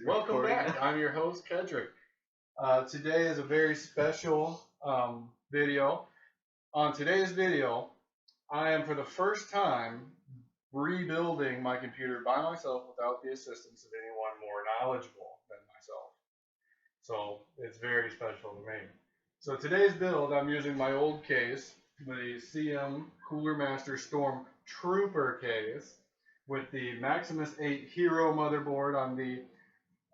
Welcome back. I'm your host, Kedrik. Today is a very special video. On today's video, I am for the first time rebuilding my computer by myself without the assistance of anyone more knowledgeable than myself. So it's very special to me. So today's build, I'm using my old case, the CM Cooler Master Storm Trooper case with the Maximus 8 Hero motherboard on the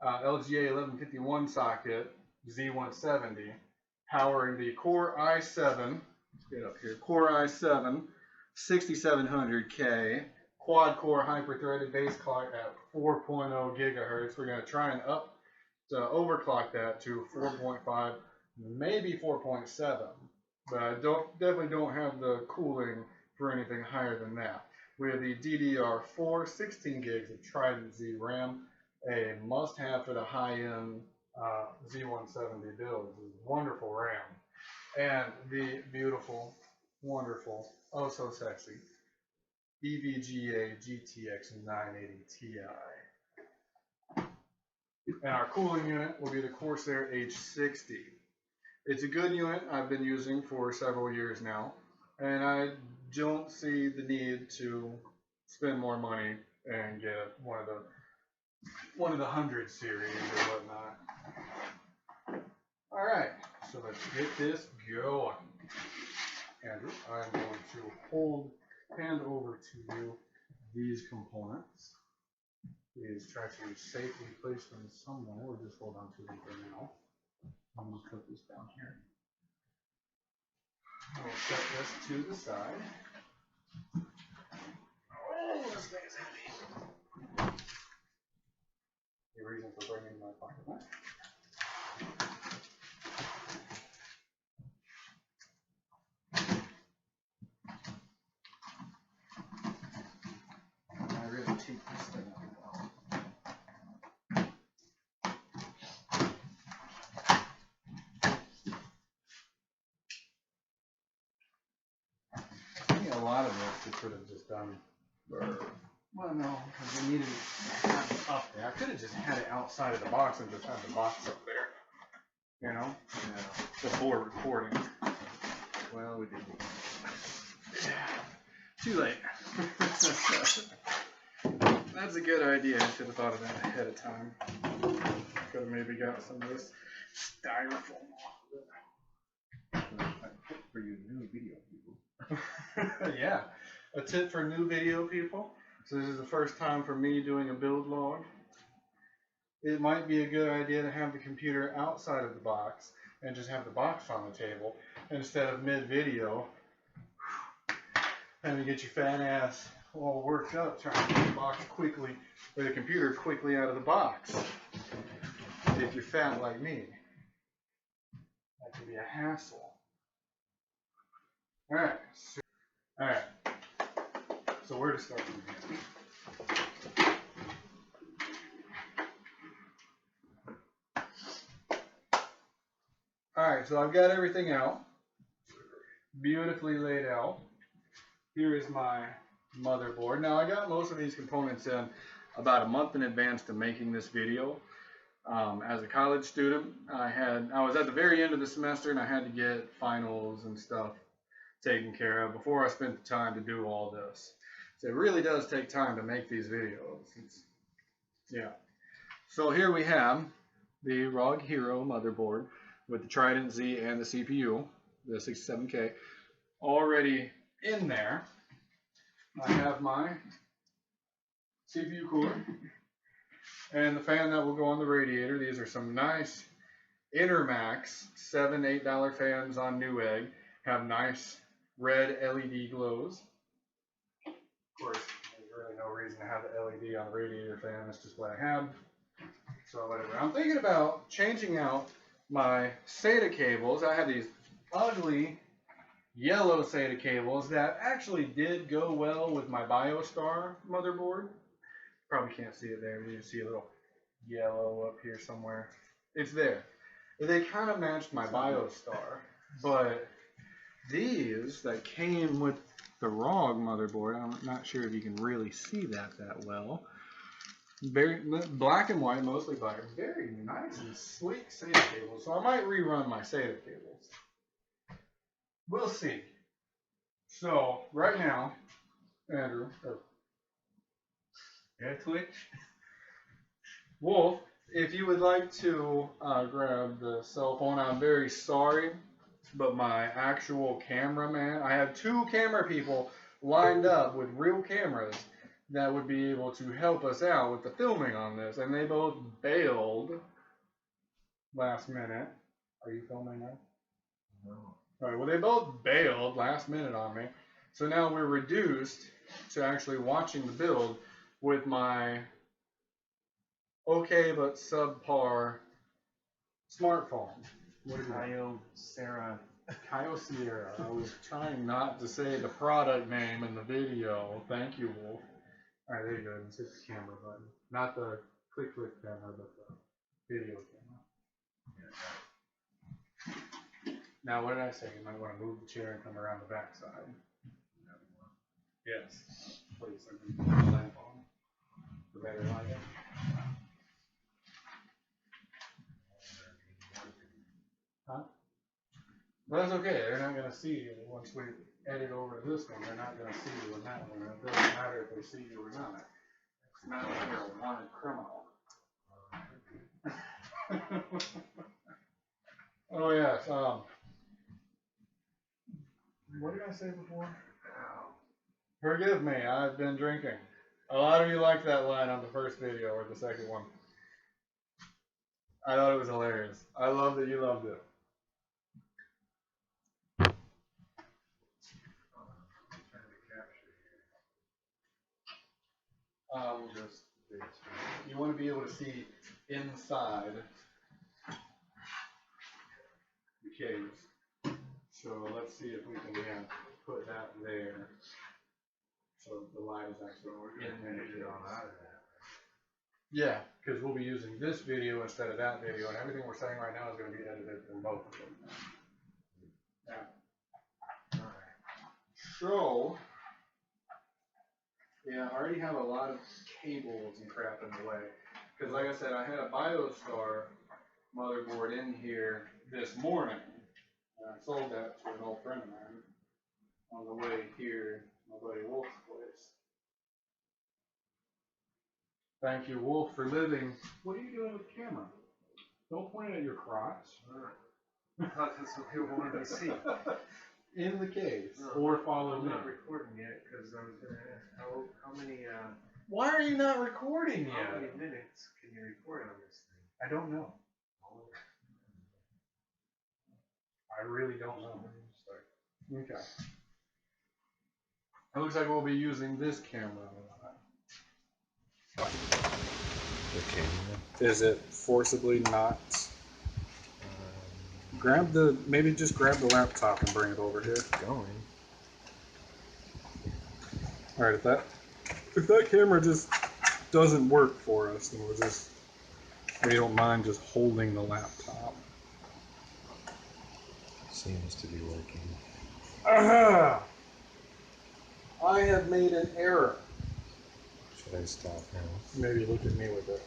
LGA 1151 socket Z170, powering the Core i7, let's get up here, Core i7 6700K quad core hyper-threaded base clock at 4.0 gigahertz. We're going to try and overclock that to 4.5, maybe 4.7, but I definitely don't have the cooling for anything higher than that. We have the DDR4 16 gigs of Trident Z RAM, a must-have for the high-end Z170 build. This is wonderful RAM, and the beautiful, wonderful, oh so sexy EVGA GTX 980 Ti. And our cooling unit will be the Corsair H60. It's a good unit I've been using for several years now, and I don't see the need to spend more money and get one of the 100 series or whatnot. All right, so let's get this going. Andrew, I'm going to hand over to you these components. Please try to safely place them somewhere, or just hold on to them for now. I'm going to put this down here. We'll set this to the side. Oh, this thing is heavy. The reason for bringing my pocket knife. I really take this thing out. I think a lot of this we could have just done. Well, no, because we needed to have it up there. I could have just had it outside of the box and just had the box up there, you know, before recording. Well, we didn't. Too late. That's a good idea. I should have thought of that ahead of time. Could have maybe got some of this styrofoam off of it. A tip for you new video people. Yeah, a tip for new video people. So this is the first time for me doing a build log. It might be a good idea to have the computer outside of the box and just have the box on the table instead of mid-video having to get your fat ass all worked up trying to get the box quickly, or the computer quickly out of the box. If you're fat like me, that can be a hassle. All right. So where to start from here? Alright, so I've got everything out, beautifully laid out. Here is my motherboard. Now I got most of these components in about a month in advance to making this video. As a college student, I was at the very end of the semester and I had to get finals and stuff taken care of before I spent the time to do all this. So it really does take time to make these videos. Yeah. So here we have the ROG Hero motherboard with the Trident Z and the CPU, the 67K, already in there. I have my CPU cooler and the fan that will go on the radiator. These are some nice Intermax $7, $8 fans on Newegg. Have nice red LED glows. Of course, there's really no reason to have the LED on the radiator fan. That's just what I have. So whatever. I'm thinking about changing out my SATA cables. I have these ugly yellow SATA cables that actually did go well with my BioStar motherboard. Probably can't see it there. You can see a little yellow up here somewhere. It's there. They kind of matched my BioStar, but these that came with the ROG motherboard, I'm not sure if you can really see that well, Very black and white, mostly black. Very nice and sleek SATA cables. So I might rerun my SATA cables. We'll see. So right now, Andrew, Twitch. Wolf, if you would like to grab the cell phone, I'm very sorry, but my actual cameraman, I had 2 camera people lined up with real cameras that would be able to help us out with the filming on this, and they both bailed last minute. Are you filming now? No. All right, well, they both bailed last minute on me, so now we're reduced to actually watching the build with my okay but subpar smartphone. What is it? Kyocera. I was trying not to say the product name in the video. Thank you, Wolf. All right, there you go. It's hit the camera button. Not the click camera, but the video camera. Now, what did I say? You might want to move the chair and come around the back side. Yes. Please. I can put the lamp on. The better lighting. Huh? Well, that's okay. They're not going to see you once we edit over to this one. They're not going to see you in that one. It doesn't matter if they see you or not. It's not like you're a wanted criminal. Oh, yes. What did I say before? Forgive me. I've been drinking. A lot of you liked that line on the first video or the second one. I thought it was hilarious. I love that you loved it. You want to be able to see inside the caves. So let's see if we can put that there. So the light is actually in the video. Yeah, because we'll be using this video instead of that video, and everything we're saying right now is going to be edited in both of them. Yeah. All right. So, yeah, I already have a lot of cables and crap in the way. Because like I said, I had a BioStar motherboard in here this morning. And I sold that to an old friend of mine on the way here, my buddy Wolf's place. Thank you, Wolf, for living. What are you doing with the camera? Don't point it at your crotch. I thought that's what people wanted to see. In the case, or follow me. I'm not recording yet because I was going to ask how many. Why are you not recording yet? How many minutes can you record on this thing? I don't know. I really don't know. Okay. It looks like we'll be using this camera. The camera. Is it forcibly not? Maybe just grab the laptop and bring it over here. Going. All right, if that camera just doesn't work for us, then we don't mind just holding the laptop. Seems to be working. Aha! I have made an error. Should I stop now? Maybe look at me with it.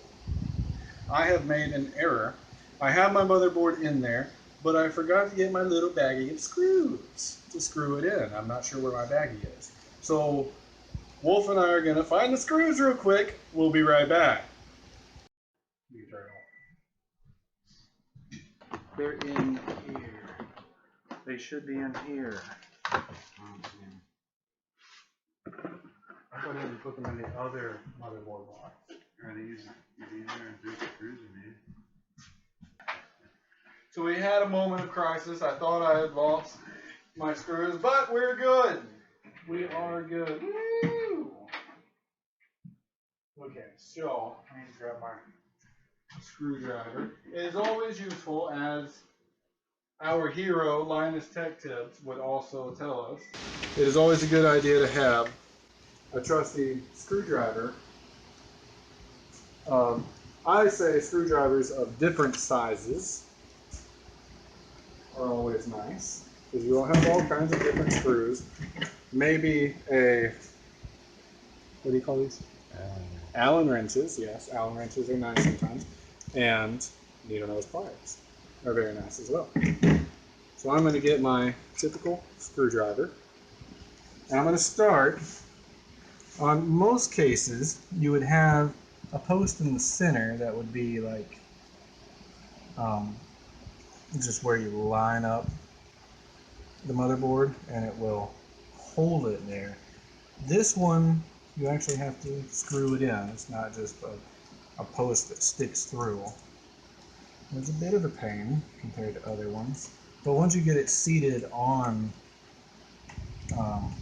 I have made an error. I have my motherboard in there, but I forgot to get my little baggie of screws to screw it in. I'm not sure where my baggie is. So Wolf and I are going to find the screws real quick. We'll be right back. You can turn it off. They're in here. They should be in here. I thought I would put them in the other motherboard box. These are big screws in here. So we had a moment of crisis. I thought I had lost my screws, but we're good. We are good. Woo! Okay, so I need to grab my screwdriver. It is always useful, as our hero, Linus Tech Tips, would also tell us. It is always a good idea to have a trusty screwdriver. I say screwdrivers of different sizes are always nice, because you will have all kinds of different screws. Maybe a, what do you call these? Allen wrenches, yes, Allen wrenches are nice sometimes, and needle nose pliers are very nice as well. So I'm going to get my typical screwdriver, and I'm going to start. On most cases, you would have a post in the center that would be like just where you line up the motherboard, and it will hold it there. This one, you actually have to screw it in. It's not just a post that sticks through. It's a bit of a pain compared to other ones, but once you get it seated on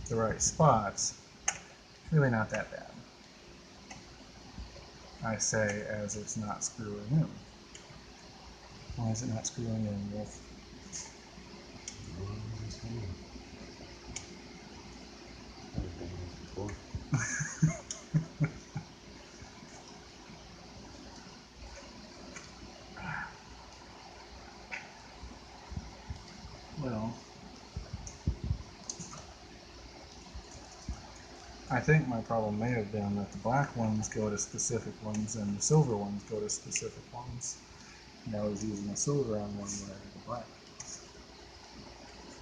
the right spots, it's really not that bad. I say as it's not screwing in. Why is it not screwing in, Wolf? I've done this before. Well, I think my problem may have been that the black ones go to specific ones and the silver ones go to specific ones. And I was using a silver on one where the black.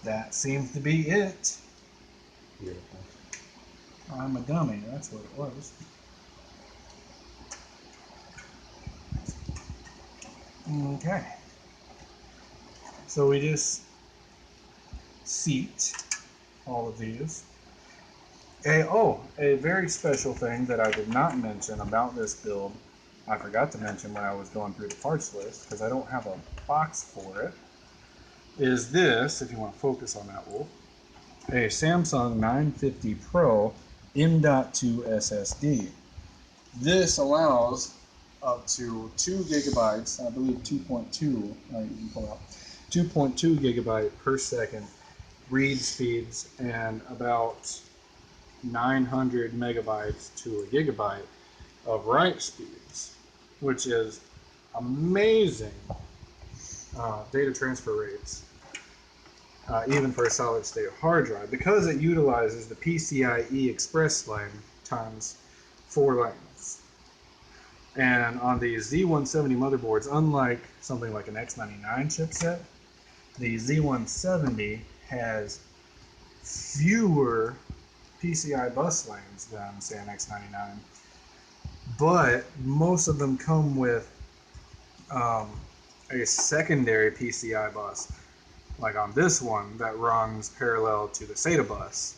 That seems to be it. Beautiful. I'm a dummy, that's what it was. Okay. So we just seat all of these. A very special thing that I did not mention about this build, I forgot to mention when I was going through the parts list, because I don't have a box for it, is this, if you want to focus on that, Wolf, a Samsung 950 Pro M.2 SSD. This allows up to 2 gigabytes, I believe 2.2, you can pull out, 2.2 gigabyte per second read speeds and about 900 megabytes to a gigabyte of write speeds, which is amazing data transfer rates, even for a solid state hard drive, because it utilizes the PCIe Express line times 4 lanes. And on the Z170 motherboards, unlike something like an X99 chipset, the Z170 has fewer PCI bus lanes than, say, an X99, but most of them come with a secondary PCI bus, like on this one that runs parallel to the SATA bus,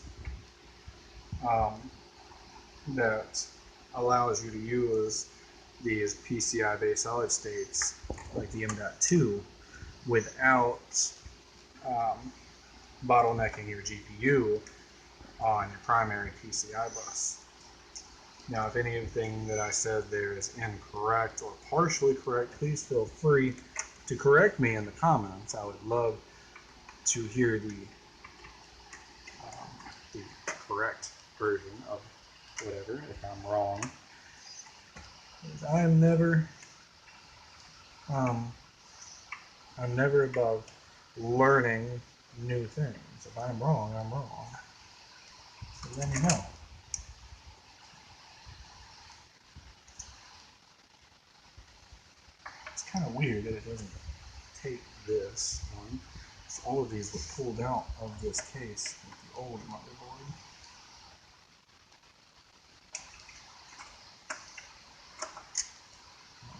that allows you to use these PCI-based solid states like the M.2 without bottlenecking your GPU on your primary PCI bus. Now, if anything that I said there is incorrect or partially correct, please feel free to correct me in the comments. I would love to hear the correct version of whatever, if I'm wrong. I'm never above learning new things. If I'm wrong, I'm wrong. So let me know. It's kind of weird that it doesn't take this one. So all of these were pulled out of this case with the old motherboard.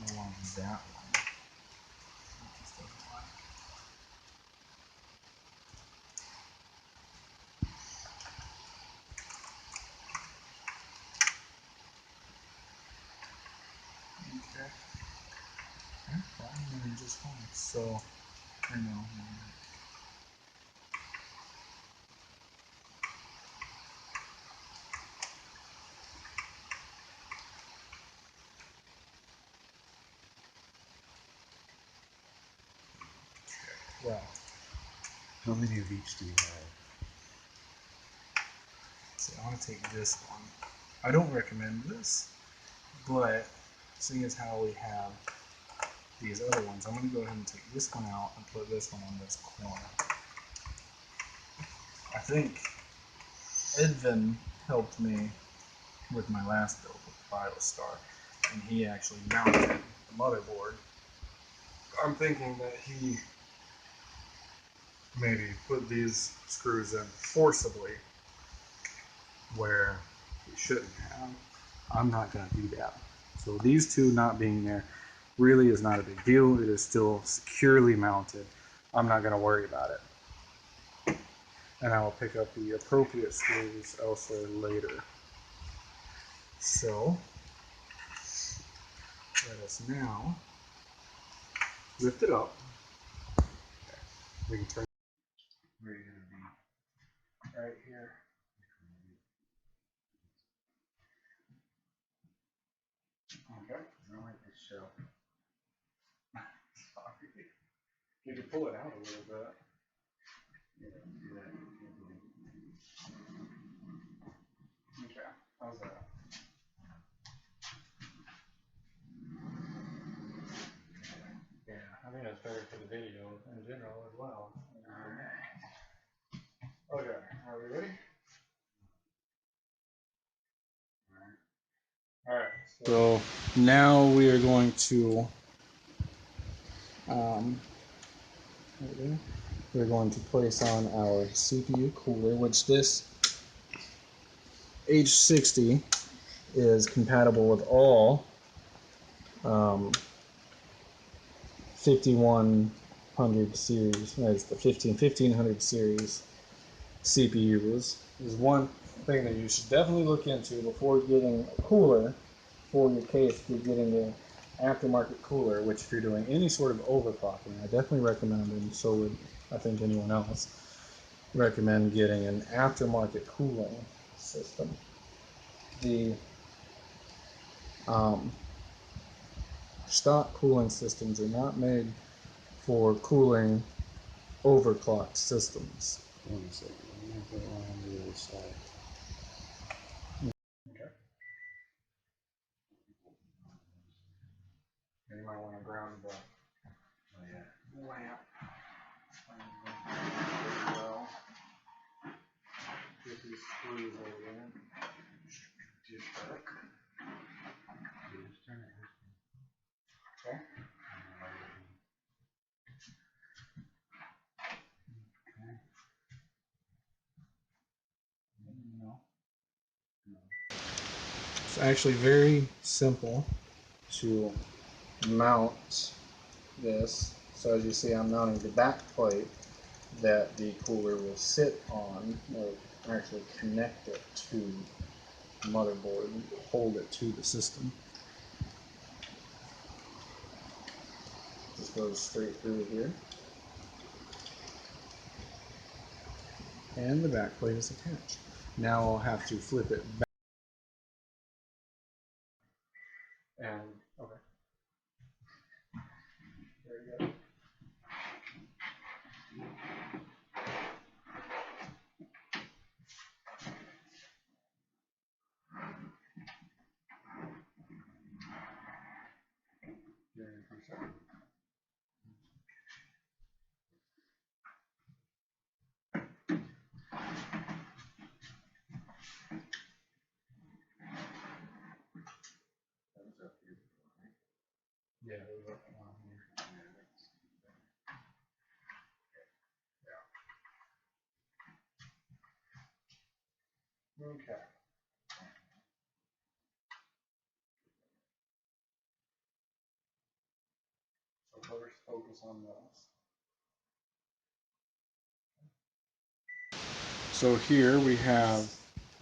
I don't know why that one. It just doesn't like. Okay. Well, I'm doing just fine. So, I know. Well, How many of each do you have? see, I want to take this one. I don't recommend this, but seeing as how we have these other ones, I'm going to go ahead and take this one out and put this one on this corner. I think Edvin helped me with my last build with Star, and he actually mounted the motherboard. I'm thinking that he maybe put these screws in forcibly where he shouldn't have. I'm not going to do that. So these two not being there really is not a big deal. It is still securely mounted. I'm not going to worry about it. And I will pick up the appropriate screws elsewhere later. So let us now lift it up. We can turn Where are you gonna be? right here. Okay. I don't like this shelf. Sorry. You can pull it out a little bit. Yeah, do that. Okay. How's that? Yeah, I think that's better for the video in general as well. Alright. Okay, are we ready? Alright, so now we are going to we're going to place on our CPU cooler, which this H60 is compatible with all 5100 series, that's the 1500 series CPUs. Is one thing that you should definitely look into before getting a cooler for your case. If you're getting an aftermarket cooler, which if you're doing any sort of overclocking, I definitely recommend, and so would I think anyone else, recommend getting an aftermarket cooling system. The stock cooling systems are not made for cooling overclocked systems. One second. I'm gonna put one on the other side. Okay. And you might want to ground the Oh yeah. lamp. As well. Get these screws over in. Just back. Just turn it. Okay. No. It's actually very simple to mount this. So as you see, I'm mounting the back plate that the cooler will sit on, or actually connect it to the motherboard and hold it to the system. Just goes straight through here. And the back plate is attached. Now I'll have to flip it back. And, okay. There you go. There you go. That was up here before, right? Yeah, there's a one here. Okay. So first, focus on those. So here we have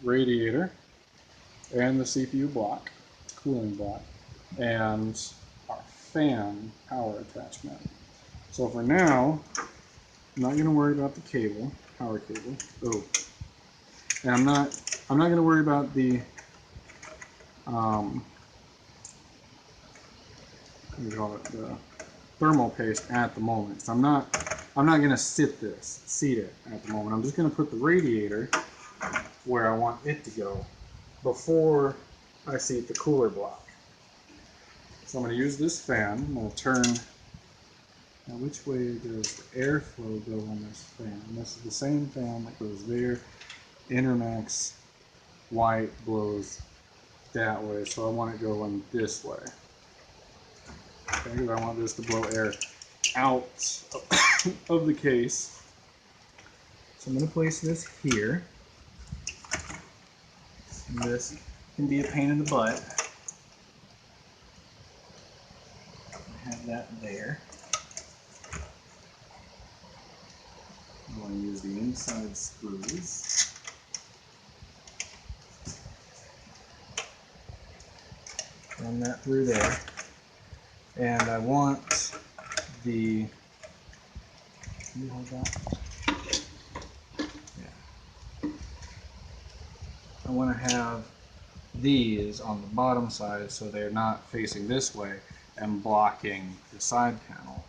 radiator and the CPU block, cooling block, and our fan power attachment. So for now, I'm not going to worry about the cable, power cable. Oh, and I'm not going to worry about the what do you call it, the thermal paste at the moment. So I'm not going to seat it at the moment. I'm just going to put the radiator where I want it to go before I seat the cooler block. So I'm going to use this fan. I'm going to turn. Now, which way does the airflow go on this fan? And this is the same fan that goes there. Intermax white blows that way, so I want it going this way. Okay, because I want this to blow air out of the case. So I'm going to place this here. This can be a pain in the butt. Have that there. I'm going to use the inside screws. Run that through there. And I want the, can you hold that? Yeah. I want to have these on the bottom side so they're not facing this way and blocking the side panel.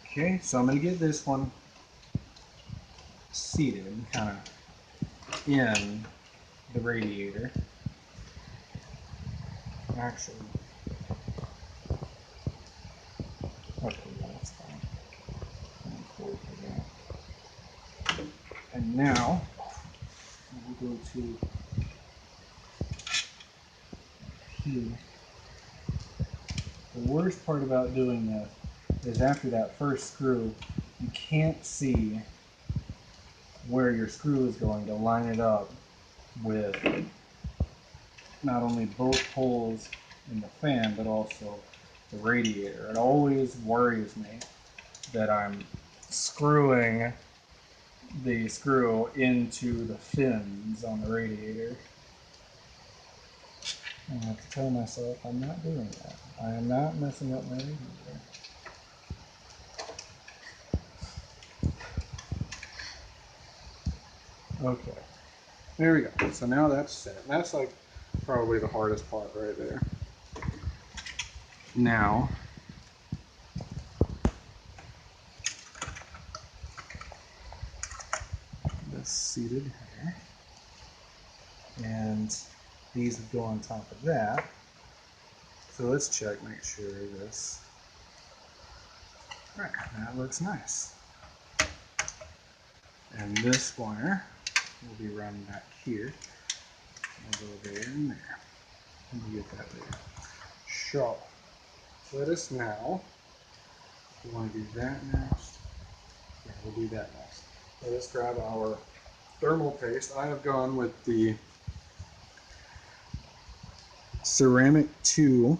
Okay, so I'm going to get this one seated kind of in the radiator. Actually, okay, that's fine. And now we'll go to here. The worst part about doing this is after that first screw, you can't see where your screw is going to line it up with not only both holes in the fan, but also the radiator. It always worries me that I'm screwing the screw into the fins on the radiator. I have to tell myself I'm not doing that. I am not messing up my radiator. Okay, there we go. So now that's set. And that's like probably the hardest part right there. Now, this seated here, and these would go on top of that. So let's check, make sure this. All right, that looks nice. And this wire will be run back here. We'll go there and there. And we'll get that there. So, let us now, we want to do that next. Yeah, we'll do that next. Let us grab our thermal paste. I have gone with the Ceramic 2.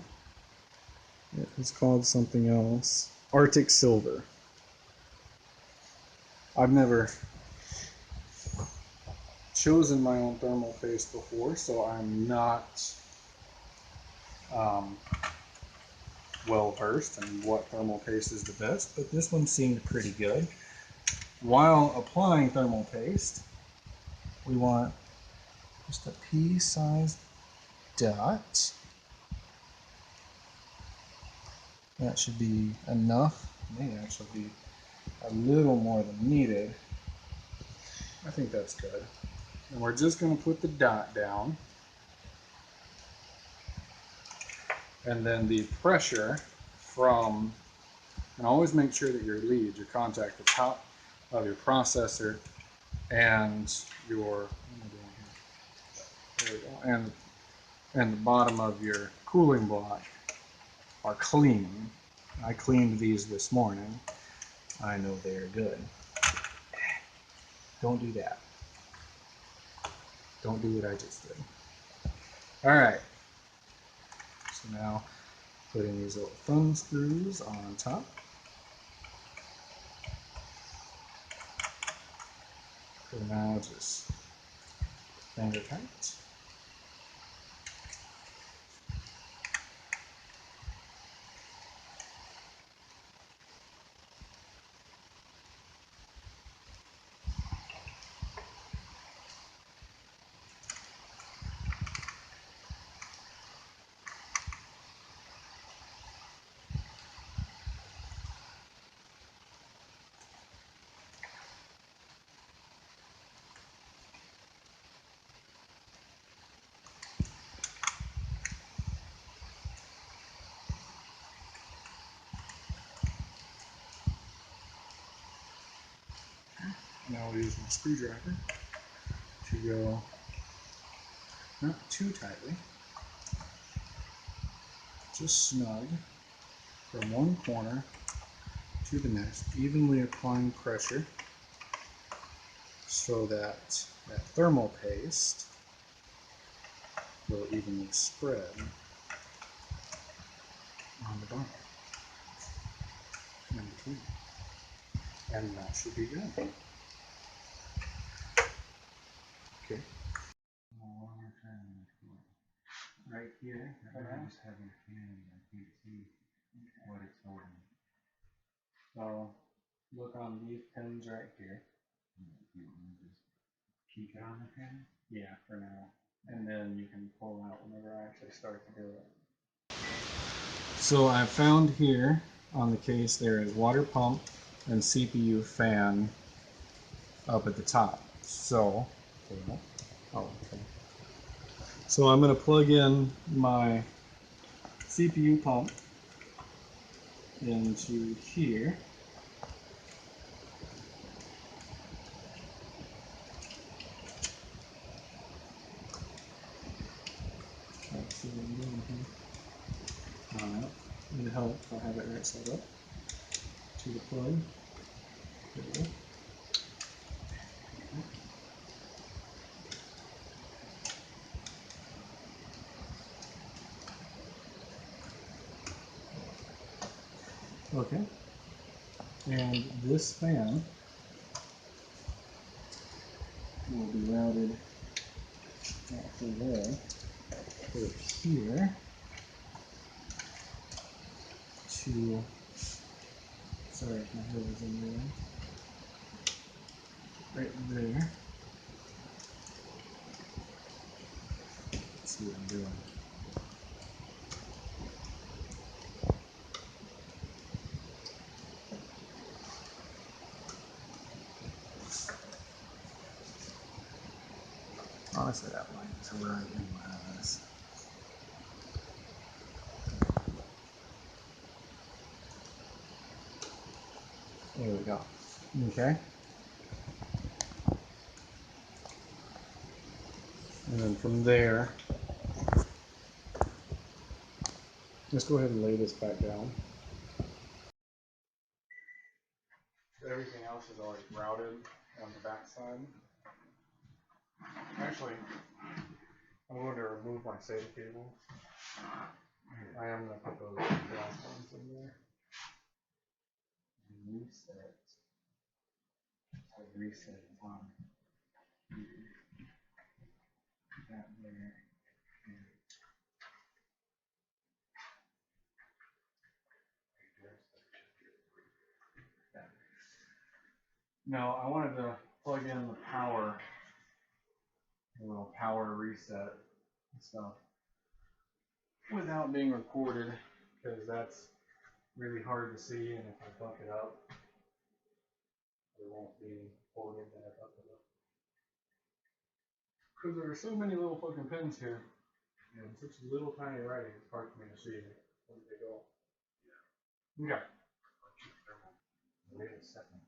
It's called something else. Arctic Silver. I've never chosen my own thermal paste before, so I'm not well versed in what thermal paste is the best, but this one seemed pretty good. While applying thermal paste, we want just a pea-sized dot. That should be enough. It may actually be a little more than needed. I think that's good. And we're just going to put the dot down. And then the pressure from, and always make sure that your leads, your contact, the top of your processor and your, there we go, and the bottom of your cooling block are clean. I cleaned these this morning. I know they're good. Don't do that. Don't do what I just did. All right. So now putting these little thumb screws on top. So now just finger tight. Now we'll use my screwdriver to go Not too tightly. Just snug from one corner to the next, evenly applying pressure so that that thermal paste will evenly spread on the bottom in between. And that should be good. Okay. One more time. Right here. I just have your hand. I can't see what it's holding. So look on these pins right here. You want me to just keep it on the pen? Yeah, for now. And then you can pull out whenever I actually start to do it. So I found here on the case there is water pump and CPU fan up at the top. So, okay. So I'm going to plug in my CPU pump into here. Let's see what I'm doing here. It'll help if I have it right side up to the plug. There we go. Okay. And this fan will be routed actually there, over here, to, sorry if my head is in there, right there. Let's see what I'm doing. Honestly, that light's right in my eyes. There we go. Okay. And then from there, let's go ahead and lay this back down. Everything else is already routed on the back side. Actually, I'm going to remove my SATA cable. I am going to put those glass ones in there. Reset. Reset on that there. No, I wanted to plug in the power, a little power reset and stuff, without being recorded, because that's really hard to see, and if I fuck it up, it won't be recorded that I fuck it up. Because there are so many little fucking pins here, and such little tiny writing, it's hard for me to see where they go. Okay. Wait a second.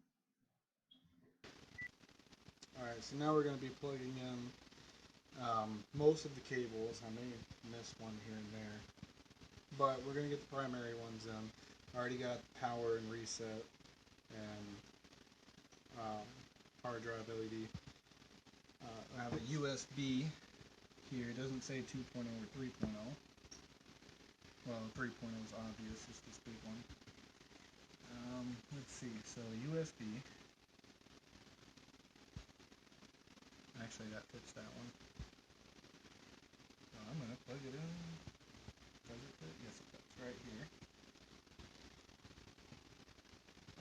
Alright, so now we're going to be plugging in most of the cables. I may miss one here and there, but we're going to get the primary ones in. I already got power and reset and hard drive LED. I have a USB here. It doesn't say 2.0 or 3.0. Well, 3.0 is obvious. It's this big one. Let's see. So USB. Actually, that fits that one. So I'm going to plug it in. Does it fit? Yes, it fits right here.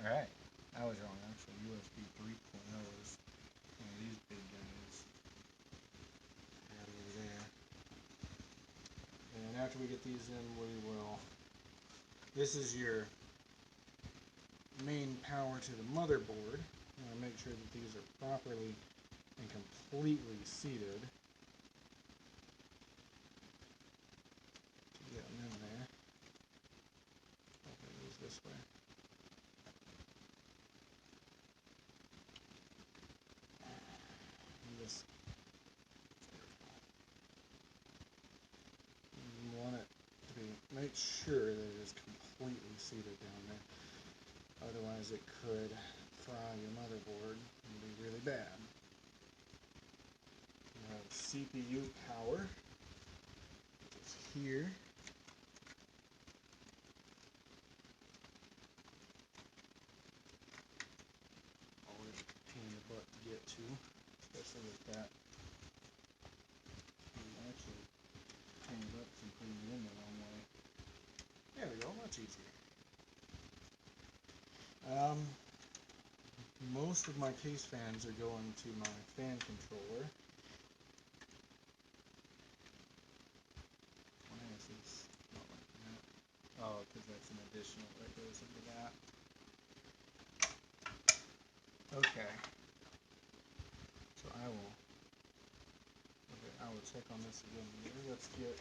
Alright. I was wrong. Actually, USB 3.0 is one of these big guys. Right over there. And after we get these in, we will... This is your main power to the motherboard. I'm going to make sure that these are properly and completely seated. Get them in there. Okay, it goes this way. And this. make sure that it is completely seated down there. Otherwise it could fry your motherboard and be really bad. We have CPU power, which is here. Always a pain in the butt to get to, especially with that. Actually, hangs up and putting it in the wrong way. There we go, much easier. Most of my case fans are going to my fan controller. Why is this not like that? Oh, because that's an additional that goes into that. Okay. So I will check on this again here. Let's get,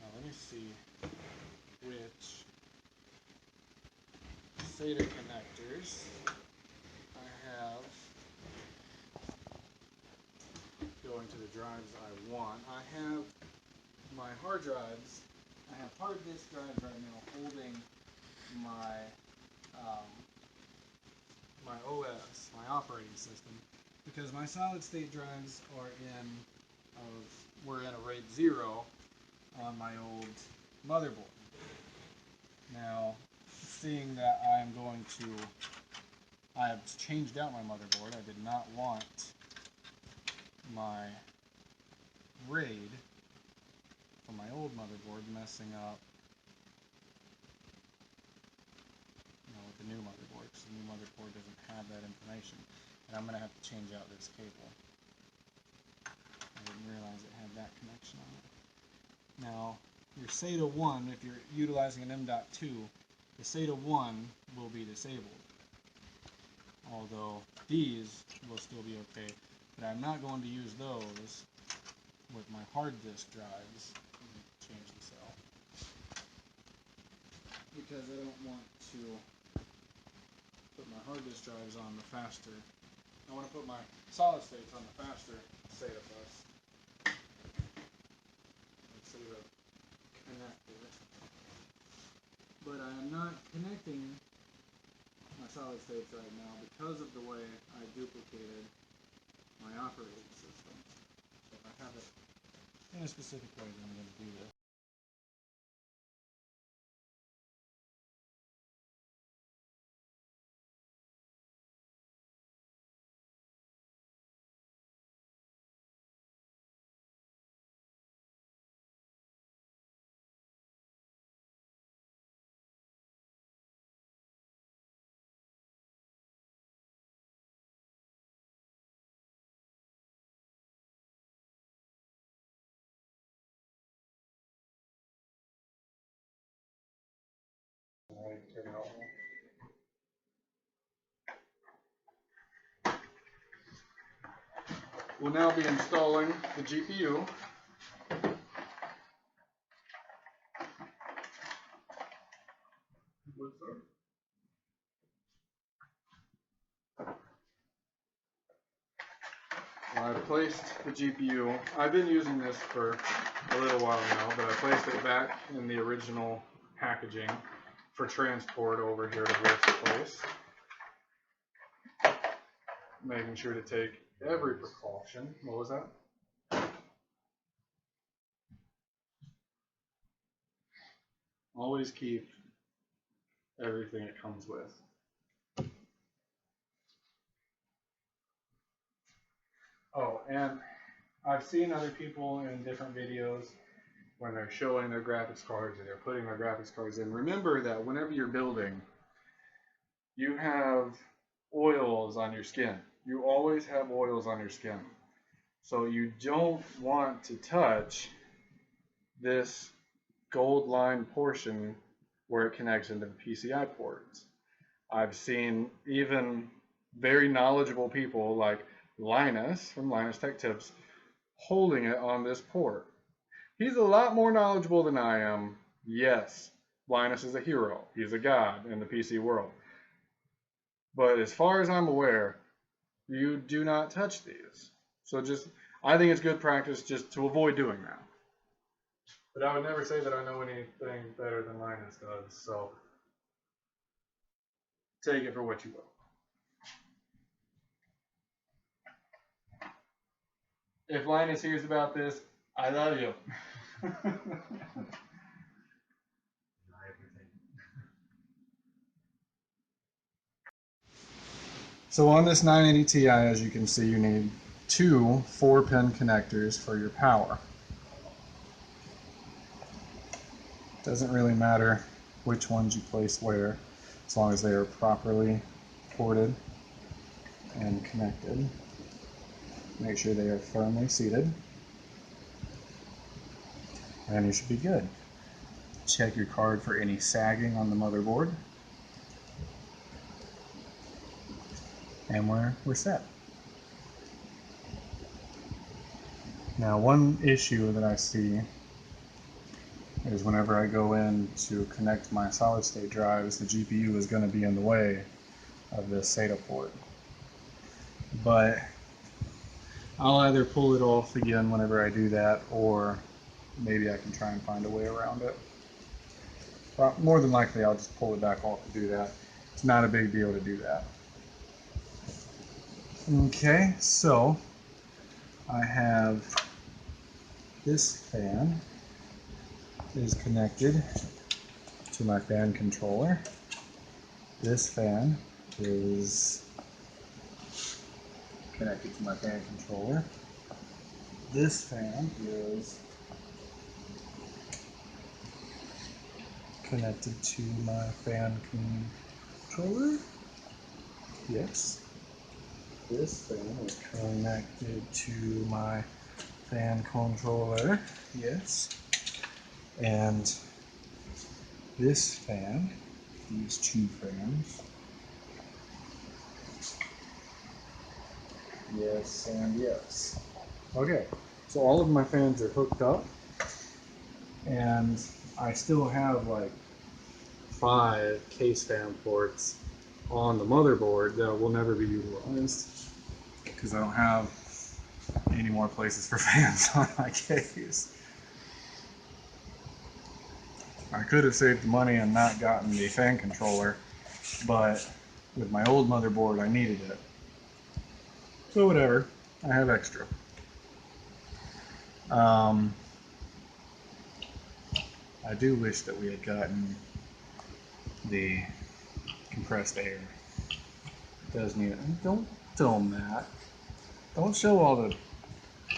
now let me see which SATA connectors I have going to the drives I want. I have my hard drives. I have hard disk drives right now holding my my OS, my operating system, because my solid state drives were in a RAID 0 on my old motherboard. Now, seeing that I have changed out my motherboard, I did not want my RAID from my old motherboard messing up with the new motherboard, because the new motherboard doesn't have that information. And I'm going to have to change out this cable. I didn't realize it had that connection on it. Now, your SATA 1, if you're utilizing an M.2, the SATA 1 will be disabled. Although these will still be okay. But I'm not going to use those with my hard disk drives. Change the cell. Because I don't want to put my hard disk drives on the faster. I want to put my solid states on the faster SATA bus. SATA connector. But I am not connecting my solid states right now because of the way I duplicated my operating system. So if I have it in a specific way, then I'm going to do this. We'll now be installing the GPU. I've placed the GPU. I've been using this for a little while now, but I placed it back in the original packaging for transport over here to this place. Making sure to take every precaution. What was that? Always keep everything it comes with. Oh, and I've seen other people in different videos when they're showing their graphics cards and they're putting their graphics cards in. Remember that whenever you're building, you have oils on your skin. You always have oils on your skin. So you don't want to touch this gold line portion where it connects into the PCI ports. I've seen even very knowledgeable people like Linus from Linus Tech Tips holding it on this port. He's a lot more knowledgeable than I am. Yes, Linus is a hero. He's a god in the PC world. But as far as I'm aware, you do not touch these. So I think it's good practice just to avoid doing that. But I would never say that I know anything better than Linus does, so take it for what you will. If Linus hears about this, I love you. So on this 980 Ti, as you can see, you need two 4-pin connectors for your power. Doesn't really matter which ones you place where, as long as they are properly ported and connected. Make sure they are firmly seated, and you should be good. Check your card for any sagging on the motherboard, and we're set. Now, one issue that I see is whenever I go in to connect my solid state drives, the GPU is going to be in the way of this SATA port. But I'll either pull it off again whenever I do that, or maybe I can try and find a way around it. But more than likely I'll just pull it back off to do that. It's not a big deal to do that. Okay, so I have this fan is connected to my fan controller. This fan is connected to my fan controller. This fan is connected to my fan controller. Yes. This fan is connected to my fan controller. Yes. And this fan, these two fans, yes and yes. Okay, so all of my fans are hooked up, and I still have like 5 case fan ports on the motherboard that will never be utilized because I don't have any more places for fans on my case. I could have saved the money and not gotten the fan controller, but with my old motherboard I needed it. So whatever, I have extra. I do wish that we had gotten the compressed air. It does need it. Don't film that. Don't show all the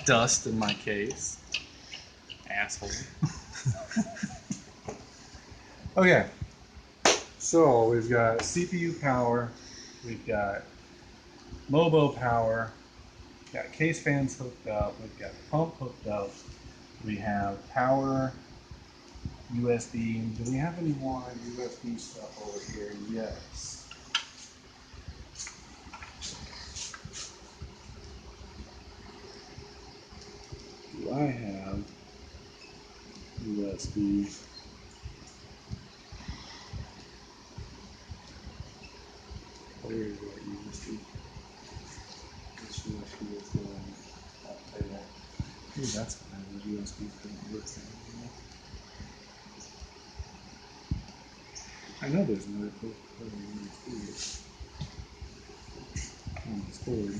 dust in my case. Asshole. Okay, so we've got CPU power, we've got Mobo power, we've got case fans hooked up, we've got pump hooked up, we have power, USB. Do we have any more USB stuff over here? Yes. Do I have USB? Where is that USB? This USB is going up there. Ooh, that's kind of USB couldn't work anymore. I know there's another place to put a USB on this board.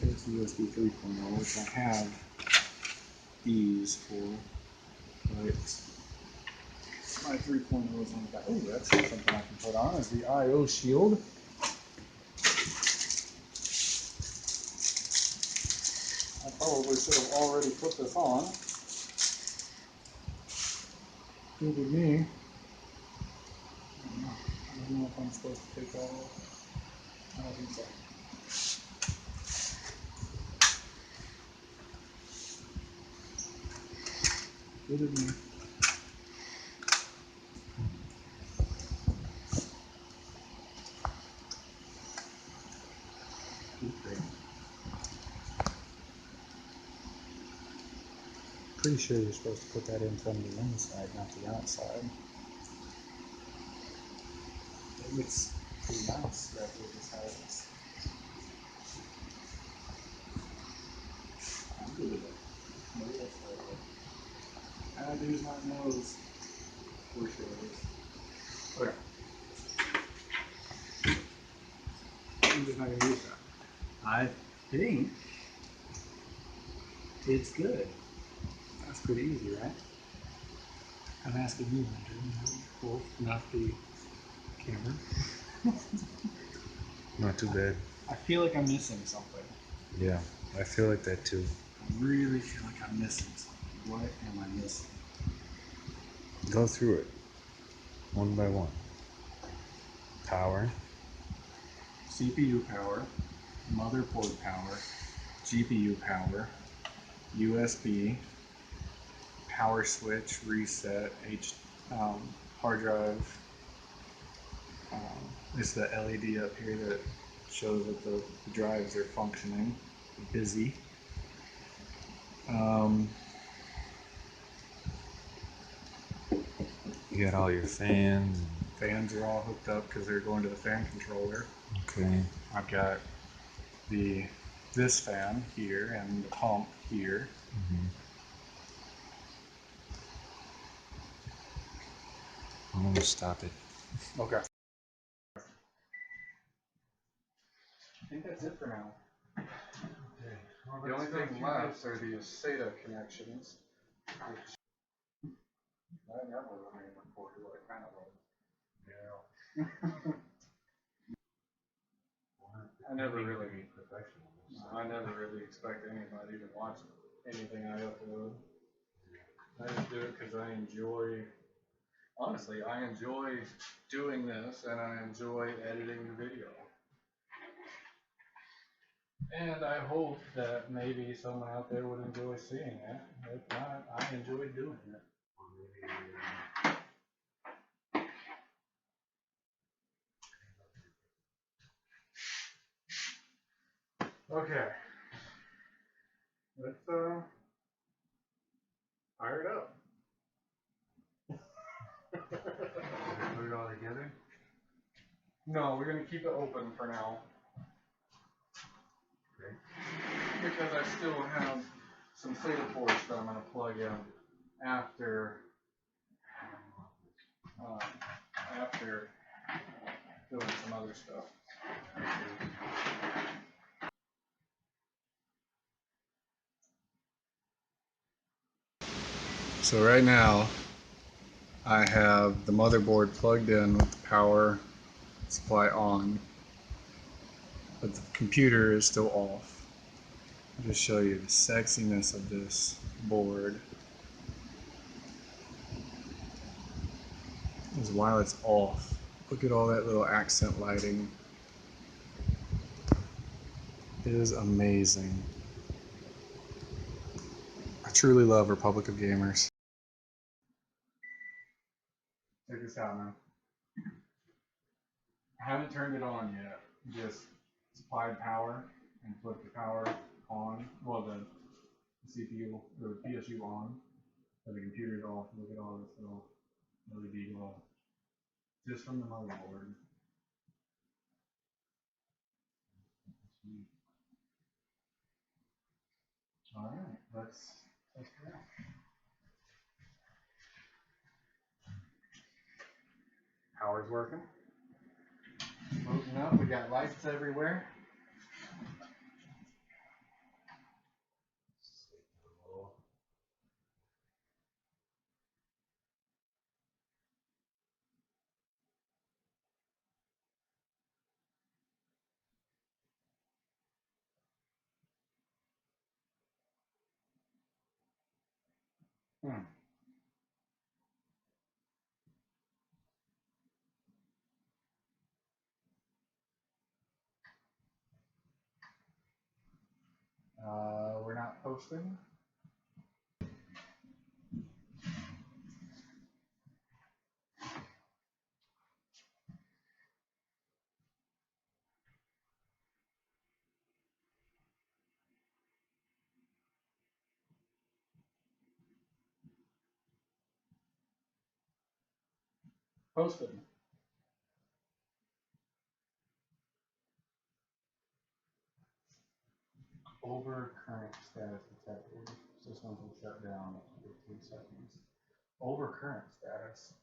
There's USB 3.0, which I have these for, but my 3.0 is on the back. Oh, that's something I can put on, is the I/O shield. I probably should have already put this on. Stupid me. I don't know if I'm supposed to take that off. I don't think so. Stupid me. Pretty sure you're supposed to put that in from the inside, not the outside. It looks pretty nice that way this has. lose my nose. For sure. Okay. I'm just not gonna use that. I think it's good. That's pretty easy, right? I'm asking you, Wolf, not the camera. Not too bad. I feel like I'm missing something. Yeah, I feel like that too. I really feel like I'm missing something. What am I missing? Go through it one by one. Power, CPU power, motherboard power, GPU power, USB, power switch, reset, hard drive. It's the LED up here that shows that the drives are functioning, busy. you got all your fans. Fans are all hooked up because they're going to the fan controller. Okay. I've got this fan here and the pump here. I'm gonna stop it. Okay. I think that's it for now. Okay. Well, The only let's go thing through left this. are the SATA connections. Which I never remain recorded, but I kind of was. Yeah. I never really be professional. I never really expect anybody to watch anything I upload. I just do it because I enjoy, honestly, I enjoy doing this and I enjoy editing the video. And I hope that maybe someone out there would enjoy seeing it. If not, I enjoy doing it. Okay. Let's fire it up. Put it all together. No, we're gonna keep it open for now. Okay. Because I still have some SATA ports that I'm gonna plug in after doing some other stuff. So right now, I have the motherboard plugged in with the power supply on, but the computer is still off. I'll just show you the sexiness of this board. Is while it's off. Look at all that little accent lighting. It is amazing. I truly love Republic of Gamers. Check this out now. I haven't turned it on yet. Just supplied power and flip the power on. Well, the CPU, the PSU on. So the computer's off. Look at all this little LED glow. Just from the motherboard. Alright, let's test it out. Power's working. Booting up, we got lights everywhere. We're not posting. Posting. Over current status detected. Systems will shut down after 15 seconds. Overcurrent status.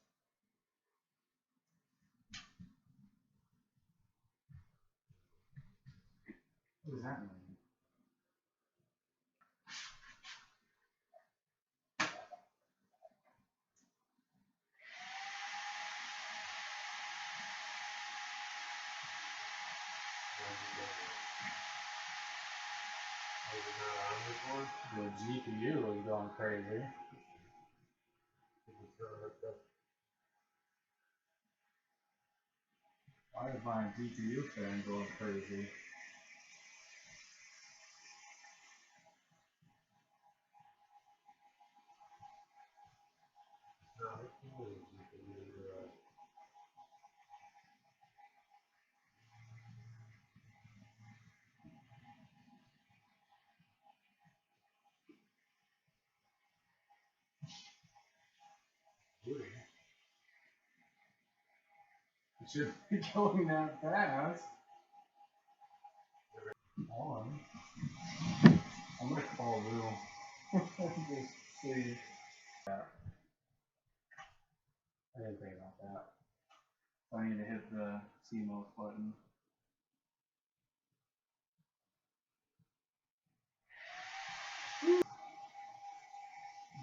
What does that mean? The GPU is going crazy. Why is my GPU fan going crazy? It shouldn't be going that fast. Hold on. I'm gonna call Lou. Just see. I didn't think about that. So I need to hit the CMOS button.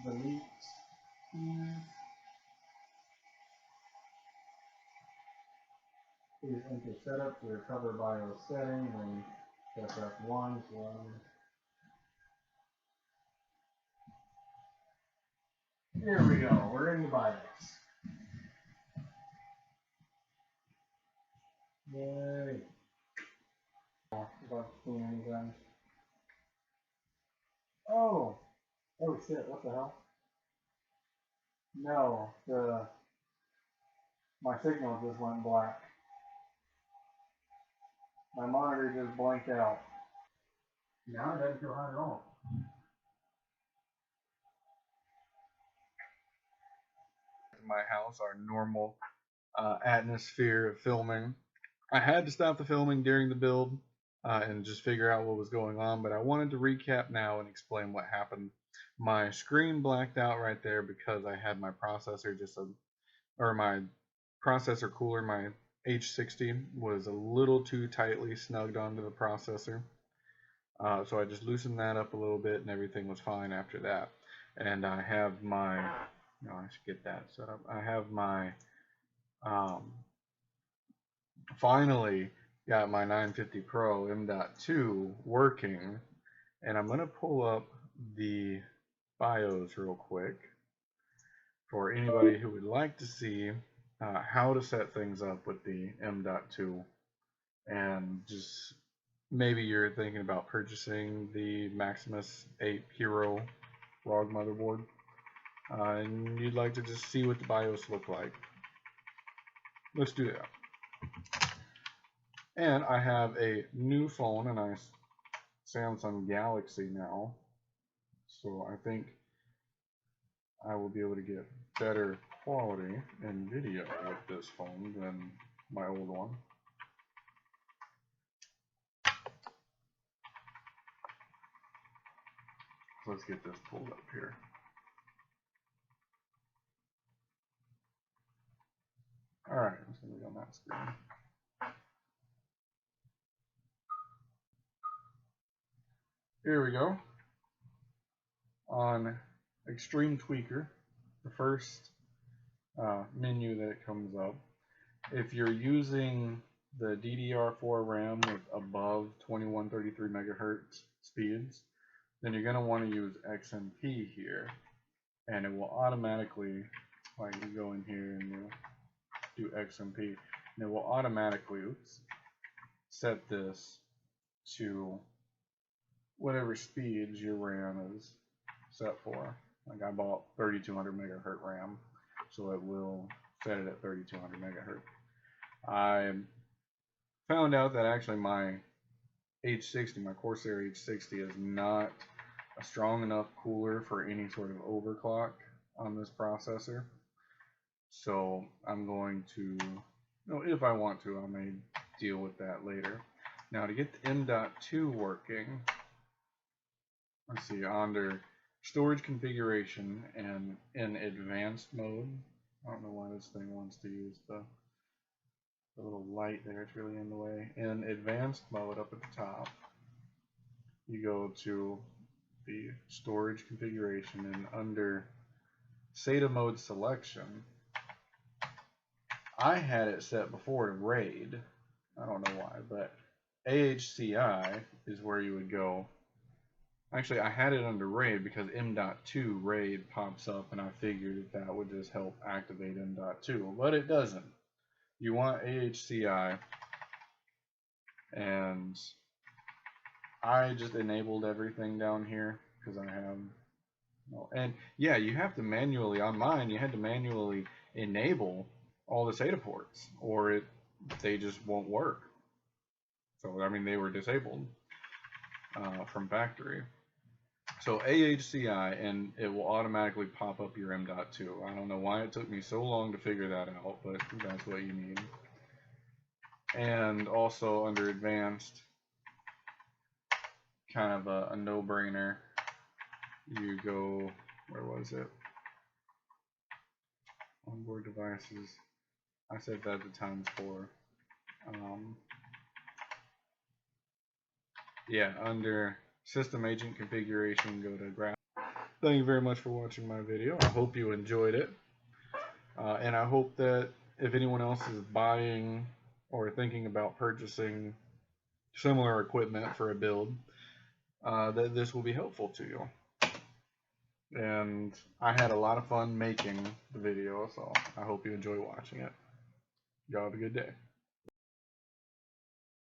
Delete. Please enter setup to recover BIOS settings and press F1 to run. Here we go. We're in the BIOS. Yay. Oh. Oh shit, what the hell? No, my signal just went black. My monitor just blanked out. Now it doesn't feel hot at all. My house, our normal atmosphere of filming. I had to stop the filming during the build and just figure out what was going on, but I wanted to recap now and explain what happened. My screen blacked out right there because I had my processor my processor cooler, my H60 was a little too tightly snugged onto the processor. So I just loosened that up a little bit and everything was fine after that. And I have my, I should get that set up. I have my, finally got my 950 Pro M.2 working. And I'm going to pull up the BIOS real quick for anybody who would like to see how to set things up with the M.2. And just maybe you're thinking about purchasing the Maximus 8 Hero ROG motherboard and you'd like to just see what the BIOS look like. Let's do that. And I have a new phone, a nice Samsung Galaxy now, so I think I will be able to get better quality in video with this phone than my old one. So let's get this pulled up here. Alright, it's going to be on that screen. Here we go. On Extreme Tweaker, the first menu that comes up. If you're using the DDR4 RAM with above 2133 megahertz speeds, then you're going to want to use XMP here. And it will automatically, like you go in here and you do XMP, and it will automatically set this to whatever speeds your RAM is set for. Like I bought 3200 megahertz RAM, so it will set it at 3200 megahertz. I found out that actually my H60, my Corsair H60, is not a strong enough cooler for any sort of overclock on this processor. So I'm going to, if I want to, I may deal with that later. Now to get the M.2 working, let's see, under storage configuration and in advanced mode. I don't know why this thing wants to use the little light there. It's really in the way. In advanced mode up at the top, you go to the storage configuration, and under SATA mode selection, I had it set before to RAID. I don't know why, but AHCI is where you would go. Actually, I had it under RAID because M.2 RAID pops up, and I figured that would just help activate M.2, but it doesn't. You want AHCI, and I just enabled everything down here because I have, and yeah, you have to manually, on mine, you had to manually enable all the SATA ports, or they just won't work. So, I mean, they were disabled from factory. So AHCI, and it will automatically pop up your M.2. I don't know why it took me so long to figure that out, but that's what you need. And also under advanced, kind of a no-brainer, you go, where was it? Onboard devices. I said that the times 4. Yeah, under system agent configuration, go to graph. Thank you very much for watching my video. I hope you enjoyed it. And I hope that if anyone else is buying or thinking about purchasing similar equipment for a build, that this will be helpful to you. And I had a lot of fun making the video, so I hope you enjoy watching it. Y'all have a good day.